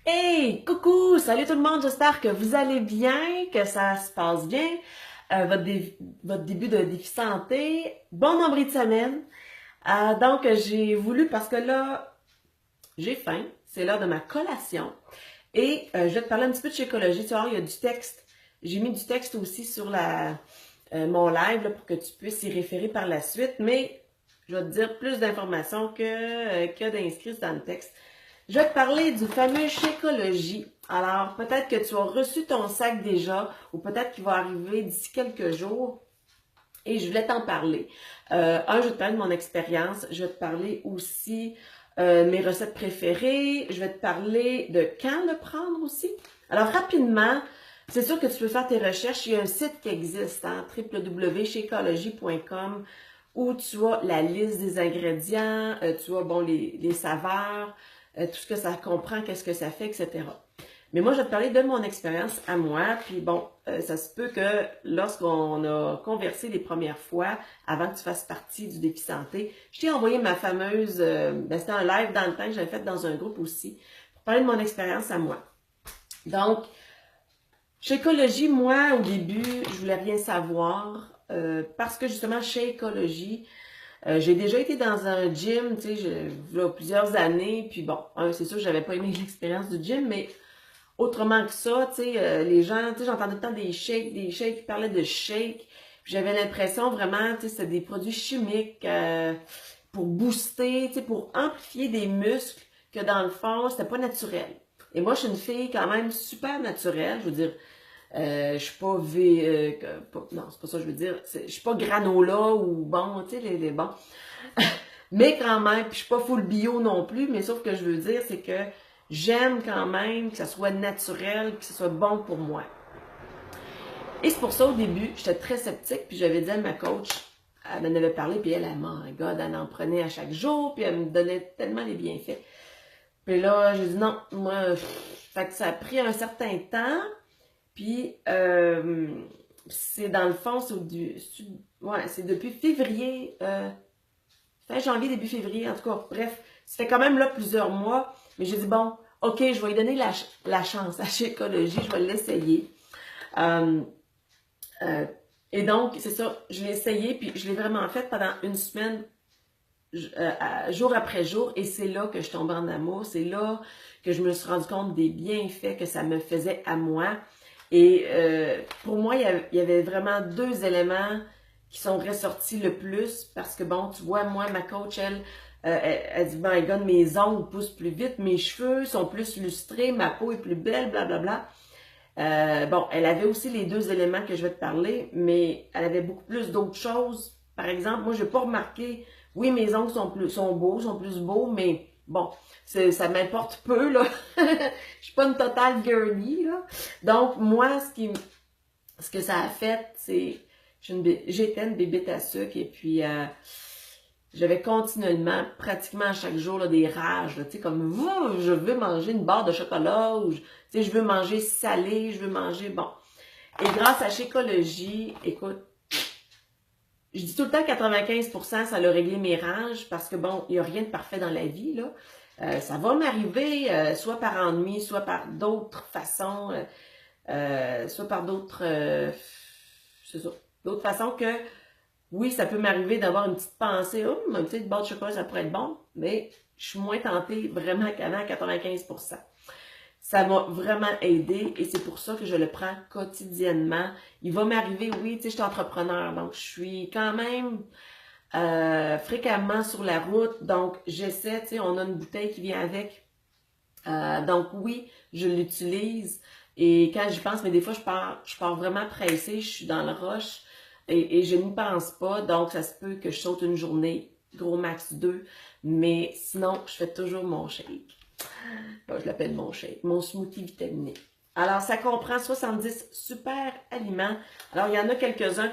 Hey, coucou, salut tout le monde, j'espère que vous allez bien, que ça se passe bien, votre début de défi santé, bon nombril de semaine. Donc j'ai voulu, parce que là, j'ai faim, c'est l'heure de ma collation, et je vais te parler un petit peu de Shakeology, tu vois, il y a du texte, j'ai mis du texte aussi sur mon live là, pour que tu puisses y référer par la suite, mais je vais te dire plus d'informations que d'inscrits dans le texte. Je vais te parler du fameux Shakeology. Alors, peut-être que tu as reçu ton sac déjà, ou peut-être qu'il va arriver d'ici quelques jours, et je voulais t'en parler. Je vais te parler de mon expérience, je vais te parler aussi mes recettes préférées, je vais te parler de quand le prendre aussi. Alors, rapidement, c'est sûr que tu peux faire tes recherches, il y a un site qui existe, hein, www.shakeology.com, où tu as la liste des ingrédients, tu as bon, les saveurs, tout ce que ça comprend, qu'est-ce que ça fait, etc. Mais moi, je vais te parler de mon expérience à moi, puis bon, ça se peut que lorsqu'on a conversé les premières fois, avant que tu fasses partie du défi santé, je t'ai envoyé ma fameuse, c'était un live dans le temps que j'avais fait dans un groupe aussi, pour parler de mon expérience à moi. Donc, chez Écologie, moi, au début, je voulais rien savoir, parce que justement, chez Écologie, j'ai déjà été dans un gym, tu sais, il y a plusieurs années, puis bon, c'est sûr que j'avais pas aimé l'expérience du gym, mais autrement que ça, tu sais, les gens, tu sais, j'entendais tout le temps des shakes, ils parlaient de shakes, puis j'avais l'impression vraiment, tu sais, c'était des produits chimiques pour booster, tu sais, pour amplifier des muscles, que dans le fond, c'était pas naturel. Et moi, je suis une fille quand même super naturelle, je veux dire, je suis pas non, c'est pas ça que je veux dire. Je suis pas granola ou bon, tu sais, les bons. Mais quand même, puis je suis pas full bio non plus, mais sauf que je veux dire, c'est que j'aime quand même que ça soit naturel, que ce soit bon pour moi. Et c'est pour ça, au début, j'étais très sceptique, puis j'avais dit à ma coach, elle m'en avait parlé, puis my God, elle en prenait à chaque jour, puis elle me donnait tellement les bienfaits. Puis là, j'ai dit non, moi, fait que ça a pris un certain temps, puis c'est dans le fond, c'est depuis février, fin janvier, début février, en tout cas, bref, ça fait quand même là plusieurs mois, mais j'ai dit bon, ok, je vais lui donner la chance à Shakeology, je vais l'essayer. Euh, euh, et donc, c'est ça, je l'ai essayé, puis je l'ai vraiment fait pendant une semaine, jour après jour, et c'est là que je tombais en amour, c'est là que je me suis rendu compte des bienfaits que ça me faisait à moi. Et pour moi, il y avait vraiment deux éléments qui sont ressortis le plus, parce que bon, tu vois, moi, ma coach, elle dit, my God, mes ongles poussent plus vite, mes cheveux sont plus lustrés, ma peau est plus belle, blablabla. Bon, elle avait aussi les deux éléments que je vais te parler, mais elle avait beaucoup plus d'autres choses. Par exemple, moi, je n'ai pas remarqué, oui, mes ongles sont beaux, sont plus beaux, mais bon, ça m'importe peu, là. Je suis pas une totale girly, là. Donc, moi, ce que ça a fait, c'est, j'étais une bébête à sucre, et puis, j'avais continuellement, pratiquement à chaque jour, là, des rages, là, tu sais, comme, je veux manger une barre de chocolat, ou, tu sais, je veux manger salé, je veux manger, bon. Et grâce à Shakeology, écoute, je dis tout le temps 95%, ça a réglé mes rages, parce que bon, il n'y a rien de parfait dans la vie, là. Ça va m'arriver, soit par ennui, soit par d'autres façons, soit par d'autres, c'est ça, d'autres façons que, oui, ça peut m'arriver d'avoir une petite pensée, oh, une petite barre de chocolat, ça pourrait être bon, mais je suis moins tentée vraiment qu'avant à 95%. Ça m'a vraiment aidé et c'est pour ça que je le prends quotidiennement. Il va m'arriver, oui, tu sais, je suis entrepreneur, donc je suis quand même fréquemment sur la route, donc j'essaie, tu sais, on a une bouteille qui vient avec, donc oui, je l'utilise et quand j'y pense, mais des fois je pars vraiment pressée, je suis dans le rush et je n'y pense pas, donc ça se peut que je saute une journée, gros max 2, mais sinon je fais toujours mon shake. Bon, je l'appelle mon shake, mon smoothie vitaminé. Alors, ça comprend 70 super aliments. Alors, il y en a quelques-uns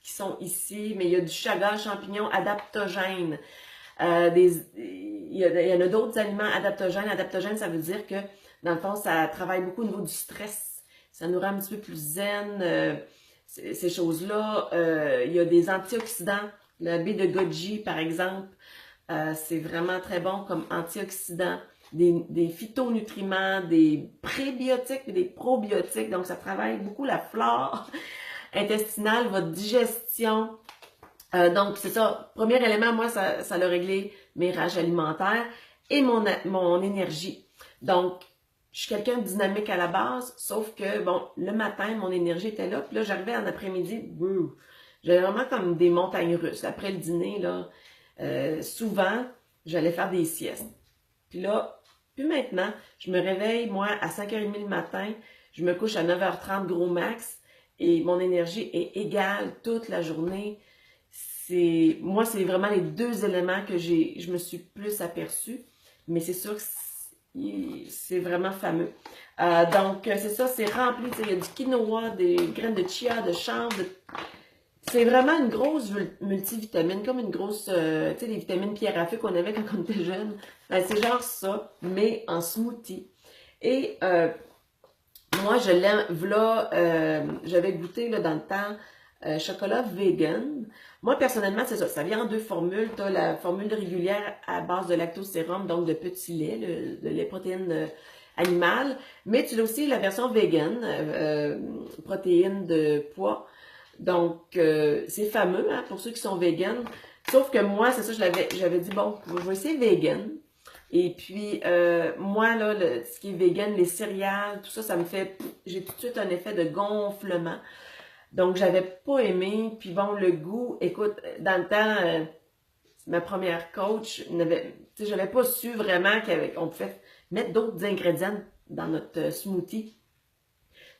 qui sont ici, mais il y a du chaga champignon adaptogène. Il y en a d'autres aliments adaptogènes. Adaptogène, ça veut dire que, dans le fond, ça travaille beaucoup au niveau du stress. Ça nous rend un petit peu plus zen, ces choses-là. Il y a des antioxydants. La baie de goji, par exemple, c'est vraiment très bon comme antioxydant. des phytonutriments, des prébiotiques et des probiotiques. Donc, ça travaille beaucoup la flore intestinale, votre digestion. Donc, c'est ça. Premier élément, moi, ça a réglé mes rages alimentaires et mon énergie. Donc, je suis quelqu'un de dynamique à la base, sauf que, bon, le matin, mon énergie était là. Puis là, j'arrivais en après-midi, j'avais vraiment comme des montagnes russes. Après le dîner, là, souvent, j'allais faire des siestes. Puis là, puis maintenant, je me réveille, moi, à 5h30 le matin, je me couche à 9h30 gros max, et mon énergie est égale toute la journée. Moi, c'est vraiment les deux éléments que je me suis plus aperçue, mais c'est sûr que c'est vraiment fameux. Donc, c'est ça, c'est rempli, il y a du quinoa, des graines de chia, de chanvre, c'est vraiment une grosse multivitamine, comme une grosse, tu sais, les vitamines pierre à feu qu'on avait quand on était jeune. Ben, c'est genre ça, mais en smoothie. Et moi, je l'aime, là, j'avais goûté là, dans le temps, chocolat vegan. Moi, personnellement, c'est ça. Ça vient en deux formules. Tu as la formule régulière à base de lactosérum, donc de petit lait, de lait protéines animales. Mais tu as aussi la version vegan, protéines de pois. Donc, c'est fameux hein, pour ceux qui sont véganes. Sauf que moi, c'est ça, j'avais dit, bon, je vais essayer vegan. Et puis, moi, là, ce qui est vegan, les céréales, tout ça, ça me fait, j'ai tout de suite un effet de gonflement. Donc, j'avais pas aimé. Puis bon, le goût, écoute, dans le temps, ma première coach, j'avais pas su vraiment qu'on pouvait mettre d'autres ingrédients dans notre smoothie.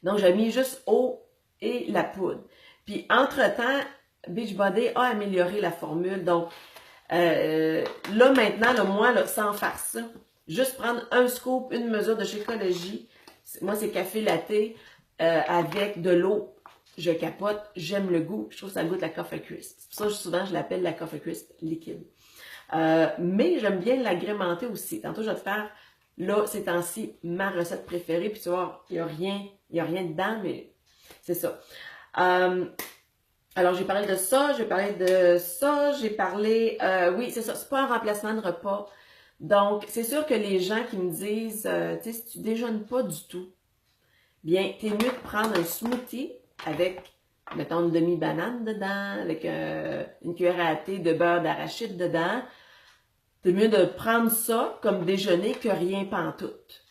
Donc, j'ai mis juste eau et la poudre. Puis, entre-temps, Beachbody a amélioré la formule. Donc, là, maintenant, là, moi, là, sans faire ça, juste prendre un scoop, une mesure de Shakeology. Moi, c'est café latte avec de l'eau. Je capote, j'aime le goût. Je trouve que ça goûte la Coffee Crisp. C'est pour ça que souvent, je l'appelle la Coffee Crisp liquide. Mais j'aime bien l'agrémenter aussi. Tantôt, je vais te faire, là, ces temps-ci, ma recette préférée. Puis tu vois, il n'y a rien dedans, mais c'est ça. Alors, j'ai parlé de ça, j'ai parlé de ça, j'ai parlé... oui, c'est ça, c'est pas un remplacement de repas. Donc, c'est sûr que les gens qui me disent, tu sais, si tu déjeunes pas du tout, bien, t'es mieux de prendre un smoothie avec, mettons, une demi-banane dedans, avec une cuillère à thé de beurre d'arachide dedans. C'est mieux de prendre ça comme déjeuner que rien pantoute.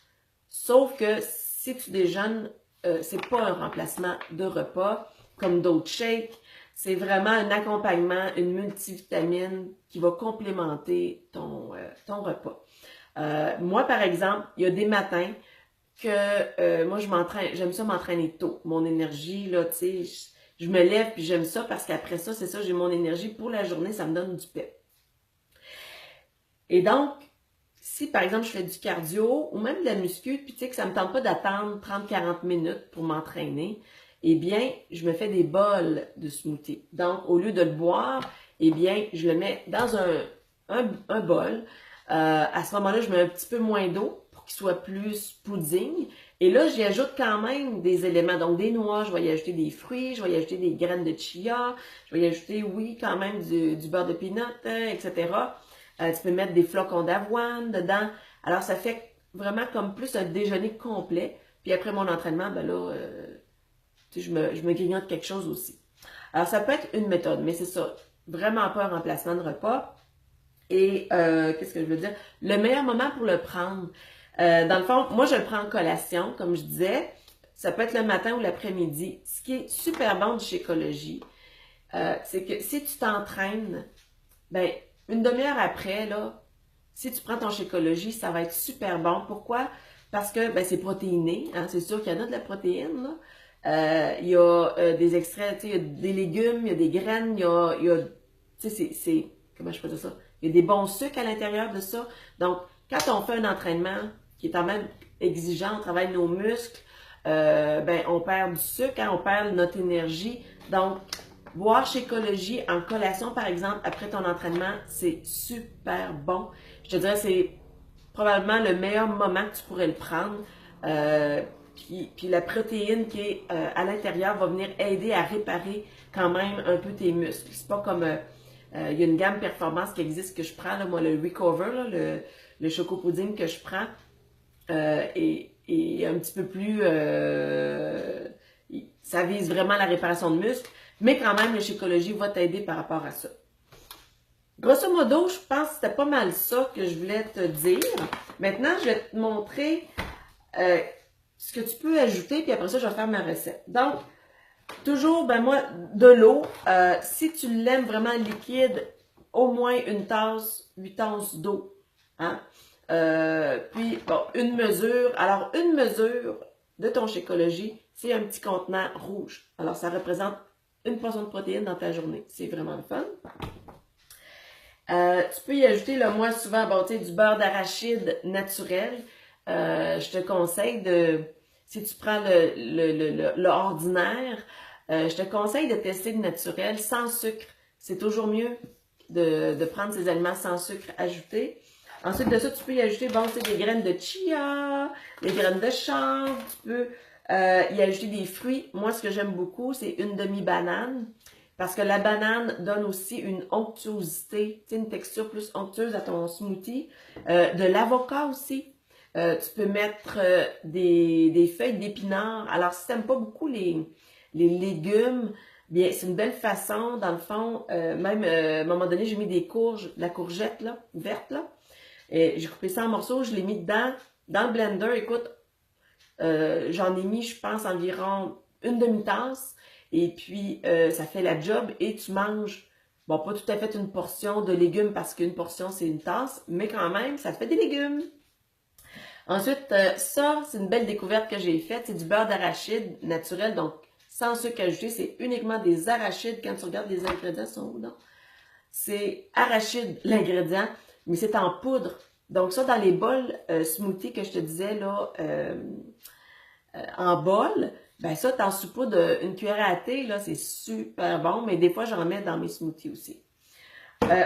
Sauf que si tu déjeunes, c'est pas un remplacement de repas comme d'autres shakes. C'est vraiment un accompagnement, une multivitamine qui va complémenter ton repas. Moi, par exemple, il y a des matins que moi, j'aime ça m'entraîner tôt. Mon énergie, là, tu sais, je me lève puis j'aime ça parce qu'après ça, c'est ça, j'ai mon énergie pour la journée, ça me donne du pep. Et donc, si par exemple je fais du cardio ou même de la muscu, puis tu sais que ça me tente pas d'attendre 30-40 minutes pour m'entraîner, eh bien, je me fais des bols de smoothie. Donc, au lieu de le boire, eh bien, je le mets dans un bol. À ce moment-là, je mets un petit peu moins d'eau pour qu'il soit plus pudding. Et là, j'y ajoute quand même des éléments. Donc, des noix, je vais y ajouter des fruits, je vais y ajouter des graines de chia, je vais y ajouter, oui, quand même du beurre de peanut, etc. Tu peux mettre des flocons d'avoine dedans. Alors, ça fait vraiment comme plus un déjeuner complet. Puis après mon entraînement, ben là, je me grignote quelque chose aussi. Alors, ça peut être une méthode, mais c'est ça. Vraiment pas un remplacement de repas. Et, qu'est-ce que je veux dire? Le meilleur moment pour le prendre, dans le fond, moi, je le prends en collation, comme je disais. Ça peut être le matin ou l'après-midi. Ce qui est super bon du Shakeology, c'est que si tu t'entraînes, ben, une demi-heure après, là, si tu prends ton Shakeology, ça va être super bon. Pourquoi? Parce que, ben, c'est protéiné. Hein? C'est sûr qu'il y en a de la protéine, là. Il y a des extraits, il y a des légumes, il y a des graines, il y a tu sais, comment je peux dire ça? Il y a des bons sucres à l'intérieur de ça. Donc, quand on fait un entraînement qui est quand même exigeant, on travaille nos muscles, ben, on perd du sucre, hein, on perd notre énergie. Donc, boire Shakeology en collation, par exemple, après ton entraînement, c'est super bon. Je te dirais, c'est probablement le meilleur moment que tu pourrais le prendre. Puis la protéine qui est à l'intérieur va venir aider à réparer quand même un peu tes muscles. C'est pas comme... il y a une gamme performance qui existe que je prends, là, moi, le Recover, là, le choco pudding que je prends est un petit peu plus... ça vise vraiment la réparation de muscles, mais quand même, le Shakeology va t'aider par rapport à ça. Grosso modo, je pense que c'était pas mal ça que je voulais te dire. Maintenant, je vais te montrer ce que tu peux ajouter, puis après ça, je vais faire ma recette. Donc, toujours, ben moi, de l'eau. Si tu l'aimes vraiment liquide, au moins une tasse, 8 onces d'eau. Hein? Puis, bon, une mesure. Alors, une mesure de ton Shakeology, c'est un petit contenant rouge. Alors, ça représente une portion de protéines dans ta journée. C'est vraiment le fun. Tu peux y ajouter, là, moi, souvent, bon, tu sais, du beurre d'arachide naturel. Je te conseille de, si tu prends le ordinaire, je te conseille de tester le naturel sans sucre. C'est toujours mieux de prendre ces aliments sans sucre ajouté. Ensuite de ça, tu peux y ajouter, bon, tu sais, des graines de chia, des graines de chanvre, tu peux y ajouter des fruits. Moi, ce que j'aime beaucoup, c'est une demi-banane. Parce que la banane donne aussi une onctuosité, tu sais, une texture plus onctueuse à ton smoothie. De l'avocat aussi. Tu peux mettre des feuilles d'épinards. Alors, si tu n'aimes pas beaucoup les légumes, bien, c'est une belle façon, dans le fond, même à un moment donné, j'ai mis des courges, la courgette, là, verte, là. Et j'ai coupé ça en morceaux, je l'ai mis dedans, dans le blender. Écoute, j'en ai mis, je pense, environ une demi-tasse. Et puis, ça fait la job et tu manges, bon, pas tout à fait une portion de légumes parce qu'une portion, c'est une tasse, mais quand même, ça te fait des légumes. Ensuite, ça, c'est une belle découverte que j'ai faite. C'est du beurre d'arachide naturel, donc sans sucre ajouté. C'est uniquement des arachides. Quand tu regardes les ingrédients, sont où, non? C'est arachide, l'ingrédient, mais c'est en poudre. Donc ça, dans les bols smoothie que je te disais, là, en bol, ben ça, t'en saupoudres une cuillère à thé, là, c'est super bon, mais des fois, j'en mets dans mes smoothies aussi.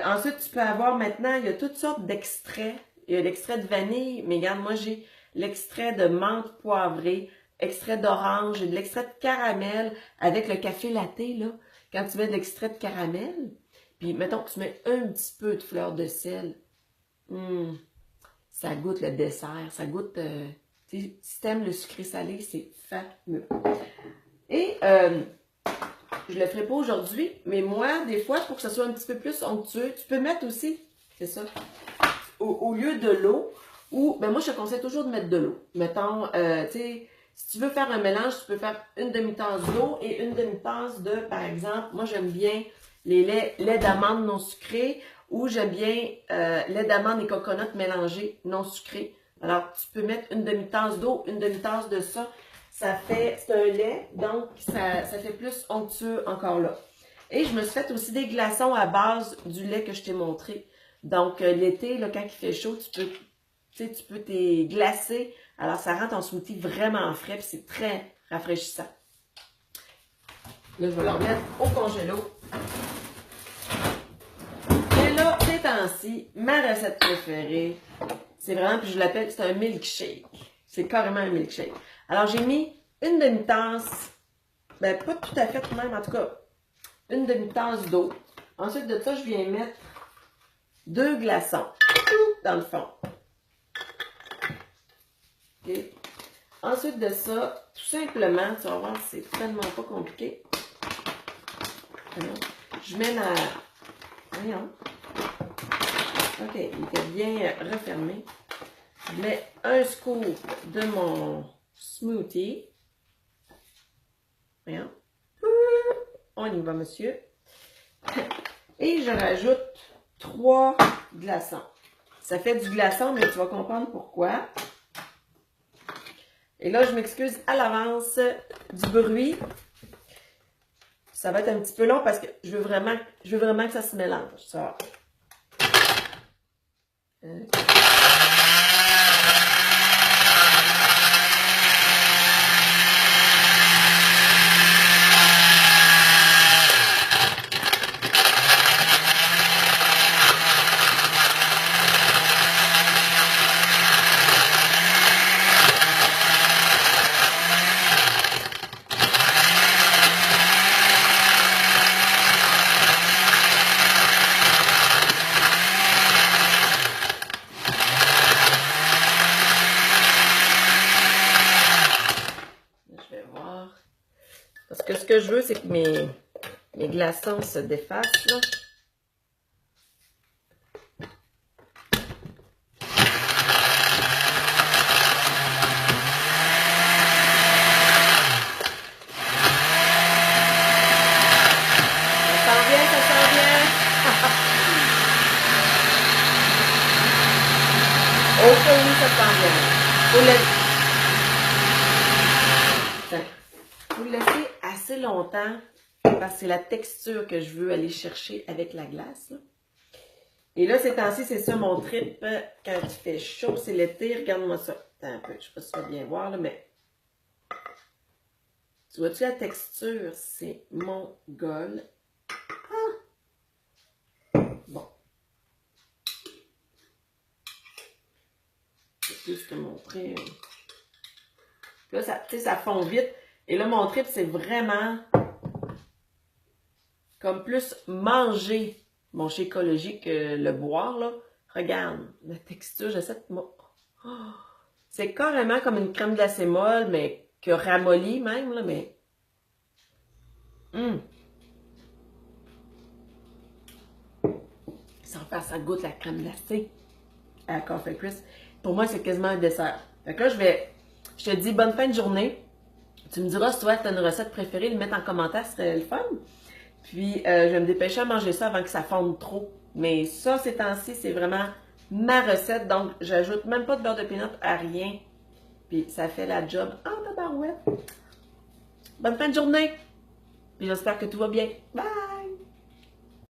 Ensuite, tu peux avoir maintenant, il y a toutes sortes d'extraits. Il y a l'extrait de vanille, mais regarde, moi, j'ai l'extrait de menthe poivrée, extrait d'orange, j'ai de l'extrait de caramel avec le café latte, là. Quand tu mets de l'extrait de caramel, puis mettons que tu mets un petit peu de fleur de sel, ça goûte le dessert, ça goûte... si tu aimes le sucré salé, c'est fameux. Et je le ferai pas aujourd'hui, mais moi, des fois, pour que ça soit un petit peu plus onctueux, tu peux mettre aussi, c'est ça, au lieu de l'eau, ou, ben moi, je te conseille toujours de mettre de l'eau. Mettons, tu sais, si tu veux faire un mélange, tu peux faire une demi-tasse d'eau et une demi-tasse de, par exemple, moi, j'aime bien les laits d'amande non sucrés, ou j'aime bien lait d'amande et coconut mélangés non sucrés. Alors, tu peux mettre une demi-tasse d'eau, une demi-tasse de ça. Ça fait, c'est un lait, donc ça fait plus onctueux encore là. Et je me suis fait aussi des glaçons à base du lait que je t'ai montré. Donc, l'été, là, quand il fait chaud, tu peux t'es glacer. Alors, ça rend ton smoothie vraiment frais, puis c'est très rafraîchissant. Là, je vais le remettre au congélo. Et là, ces temps-ci, ma recette préférée, c'est vraiment, puis je l'appelle, c'est un milkshake. C'est carrément un milkshake. Alors, j'ai mis une demi-tasse, ben pas tout à fait même, en tout cas, une demi-tasse d'eau. Ensuite de ça, je viens mettre 2 glaçons dans le fond. Okay. Ensuite de ça, tout simplement, tu vas voir, c'est tellement pas compliqué. Alors, je mets ma... Voyons. OK, il était bien refermé. Je mets un scoop de mon smoothie. Voyons. On y va, monsieur. Et je rajoute 3 glaçons. Ça fait du glaçon, mais tu vas comprendre pourquoi. Et là, je m'excuse à l'avance du bruit. Ça va être un petit peu long parce que je veux vraiment que ça se mélange. Ça. Parce que ce que je veux, c'est que mes glaçons se défassent, là. Ça s'en vient, ça s'en vient. Oh que oui, ça s'en vient. Faut le laisser assez longtemps parce que c'est la texture que je veux aller chercher avec la glace, là. Et là, ces temps-ci, c'est ça mon trip quand il fait chaud, c'est l'été. Regarde-moi ça. Attends un peu, je sais pas si tu vas bien voir, là, mais tu vois-tu la texture? C'est mon goal. Ah! Bon. Je vais plus te montrer. Là, ça, tu sais, ça fond vite. Et là, mon trip, c'est vraiment comme plus manger mon chai écologique que le boire, là. Regarde, la texture, j'essaie de... Oh, c'est carrément comme une crème glacée molle, mais que ramollie même, là, mais... Sans faire ça goûte la crème glacée à Coffee Crisp. Pour moi, c'est quasiment un dessert. Fait que là, je te dis bonne fin de journée. Tu me diras si toi, tu as une recette préférée, le mettre en commentaire, ce serait le fun. Puis, je vais me dépêcher à manger ça avant que ça fonde trop. Mais ça, ces temps-ci, c'est vraiment ma recette. Donc, j'ajoute même pas de beurre de peanut à rien. Puis, ça fait la job en tabarouette. Bonne fin de journée. Puis, j'espère que tout va bien. Bye!